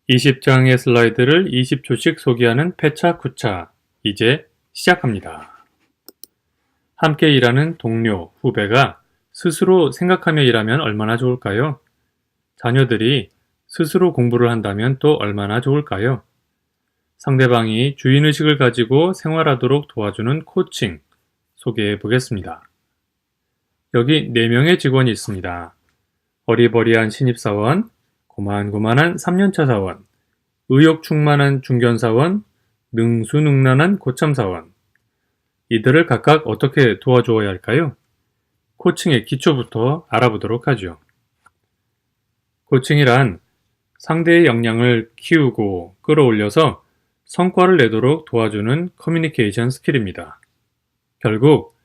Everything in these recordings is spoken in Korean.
20장의 슬라이드를 20초씩 소개하는 패차쿠차, 이제 시작합니다. 함께 일하는 동료, 후배가 스스로 생각하며 일하면 얼마나 좋을까요? 자녀들이 스스로 공부를 한다면 또 얼마나 좋을까요? 상대방이 주인의식을 가지고 생활하도록 도와주는 코칭, 소개해 보겠습니다. 여기 4명의 직원이 있습니다. 어리버리한 신입사원, 고만고만한 3년차 사원, 의욕 충만한 중견사원, 능수능란한 고참사원. 이들을 각각 어떻게 도와주어야 할까요? 코칭의 기초부터 알아보도록 하죠. 코칭이란 상대의 역량을 키우고 끌어올려서 성과를 내도록 도와주는 커뮤니케이션 스킬입니다. 결국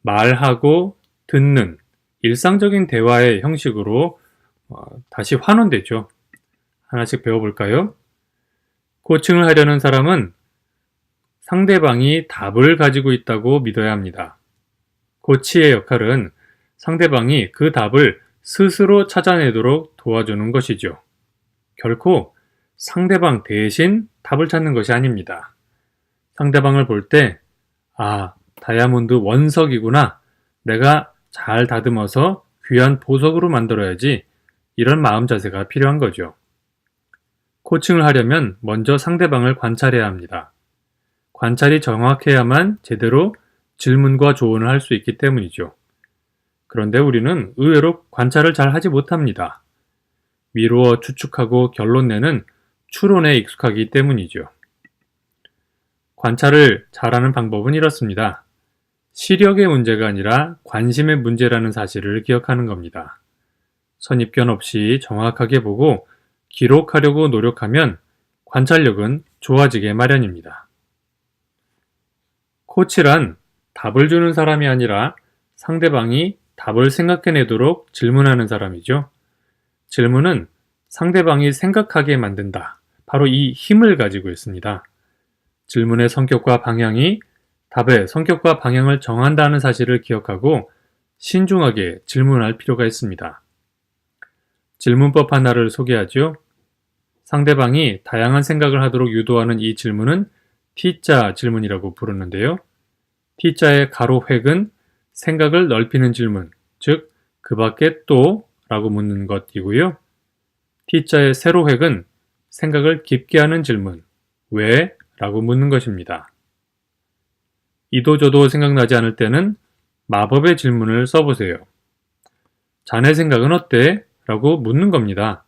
말하고 듣는 일상적인 대화의 형식으로 다시 환원되죠. 하나씩 배워볼까요? 코칭을 하려는 사람은 상대방이 답을 가지고 있다고 믿어야 합니다. 코치의 역할은 상대방이 그 답을 스스로 찾아내도록 도와주는 것이죠. 결코 상대방 대신 답을 찾는 것이 아닙니다. 상대방을 볼 때, 다이아몬드 원석이구나. 내가 잘 다듬어서 귀한 보석으로 만들어야지. 이런 마음 자세가 필요한 거죠. 코칭을 하려면 먼저 상대방을 관찰해야 합니다. 관찰이 정확해야만 제대로 질문과 조언을 할 수 있기 때문이죠. 그런데 우리는 의외로 관찰을 잘 하지 못합니다. 미루어 추측하고 결론 내는 추론에 익숙하기 때문이죠. 관찰을 잘하는 방법은 이렇습니다. 시력의 문제가 아니라 관심의 문제라는 사실을 기억하는 겁니다. 선입견 없이 정확하게 보고 기록하려고 노력하면 관찰력은 좋아지게 마련입니다. 코치란 답을 주는 사람이 아니라 상대방이 답을 생각해내도록 질문하는 사람이죠. 질문은 상대방이 생각하게 만든다. 바로 이 힘을 가지고 있습니다. 질문의 성격과 방향이 답의 성격과 방향을 정한다는 사실을 기억하고 신중하게 질문할 필요가 있습니다. 질문법 하나를 소개하죠. 상대방이 다양한 생각을 하도록 유도하는 이 질문은 T자 질문이라고 부르는데요. T자의 가로 획은 생각을 넓히는 질문, 즉 그 밖에 또 라고 묻는 것이고요. T자의 세로 획은 생각을 깊게 하는 질문, 왜? 라고 묻는 것입니다. 이도저도 생각나지 않을 때는 마법의 질문을 써보세요. 자네 생각은 어때? 라고 묻는 겁니다.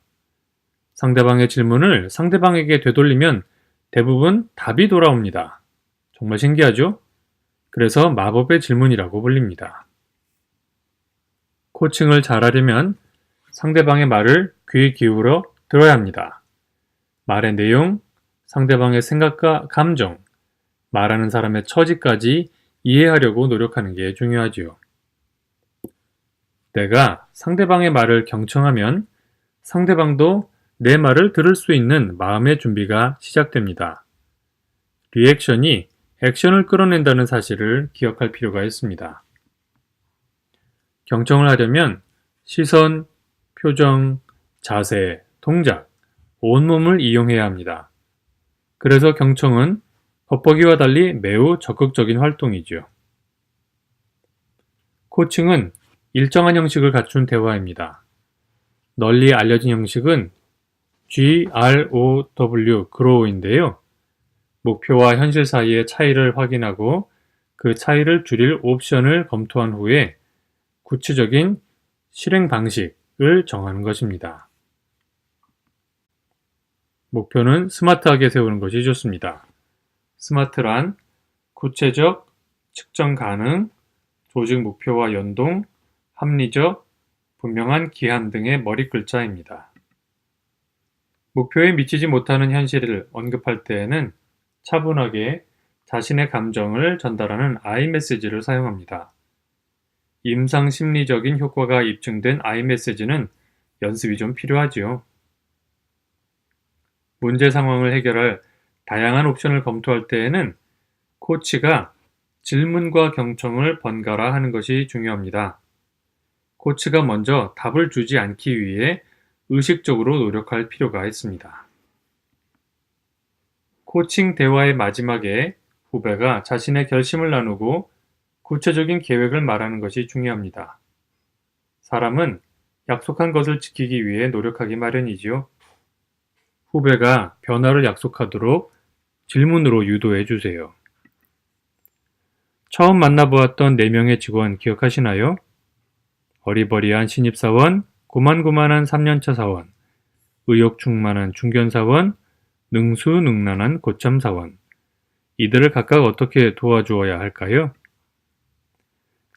상대방의 질문을 상대방에게 되돌리면 대부분 답이 돌아옵니다. 정말 신기하죠? 그래서 마법의 질문이라고 불립니다. 코칭을 잘하려면 상대방의 말을 귀 기울여 들어야 합니다. 말의 내용, 상대방의 생각과 감정, 말하는 사람의 처지까지 이해하려고 노력하는 게 중요하지요. 내가 상대방의 말을 경청하면 상대방도 내 말을 들을 수 있는 마음의 준비가 시작됩니다. 리액션이 액션을 끌어낸다는 사실을 기억할 필요가 있습니다. 경청을 하려면 시선, 표정, 자세, 동작, 온몸을 이용해야 합니다. 그래서 경청은 겉보기와 달리 매우 적극적인 활동이죠. 코칭은 일정한 형식을 갖춘 대화입니다. 널리 알려진 형식은 GROW, grow인데요. 목표와 현실 사이의 차이를 확인하고 그 차이를 줄일 옵션을 검토한 후에 구체적인 실행 방식을 정하는 것입니다. 목표는 스마트하게 세우는 것이 좋습니다. 스마트란 구체적, 측정 가능, 조직 목표와 연동, 합리적, 분명한 기한 등의 머리글자입니다. 목표에 미치지 못하는 현실을 언급할 때에는 차분하게 자신의 감정을 전달하는 아이메시지를 사용합니다. 임상 심리적인 효과가 입증된 아이메시지는 연습이 좀 필요하지요. 문제 상황을 해결할 다양한 옵션을 검토할 때에는 코치가 질문과 경청을 번갈아 하는 것이 중요합니다. 코치가 먼저 답을 주지 않기 위해 의식적으로 노력할 필요가 있습니다. 코칭 대화의 마지막에 후배가 자신의 결심을 나누고 구체적인 계획을 말하는 것이 중요합니다. 사람은 약속한 것을 지키기 위해 노력하기 마련이지요. 후배가 변화를 약속하도록 질문으로 유도해 주세요. 처음 만나보았던 4명의 직원 기억하시나요? 어리버리한 신입사원, 고만고만한 3년차 사원, 의욕충만한 중견사원, 능수능란한 고참사원. 이들을 각각 어떻게 도와주어야 할까요?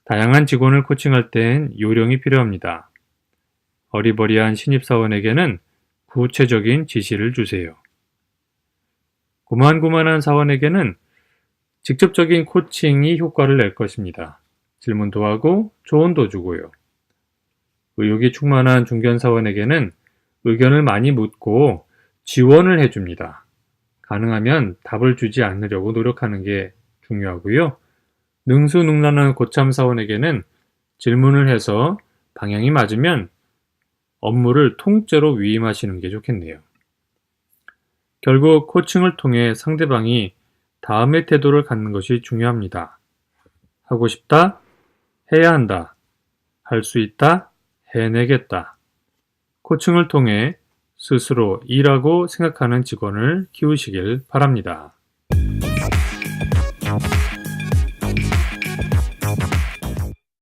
다양한 직원을 코칭할 땐 요령이 필요합니다. 어리버리한 신입사원에게는 구체적인 지시를 주세요. 고만고만한 사원에게는 직접적인 코칭이 효과를 낼 것입니다. 질문도 하고 조언도 주고요. 의욕이 충만한 중견사원에게는 의견을 많이 묻고 지원을 해줍니다. 가능하면 답을 주지 않으려고 노력하는 게 중요하고요. 능수능란한 고참사원에게는 질문을 해서 방향이 맞으면 업무를 통째로 위임하시는 게 좋겠네요. 결국 코칭을 통해 상대방이 다음의 태도를 갖는 것이 중요합니다. 하고 싶다, 해야 한다, 할 수 있다, 해내겠다. 코칭을 통해 스스로 일하고 생각하는 직원을 키우시길 바랍니다.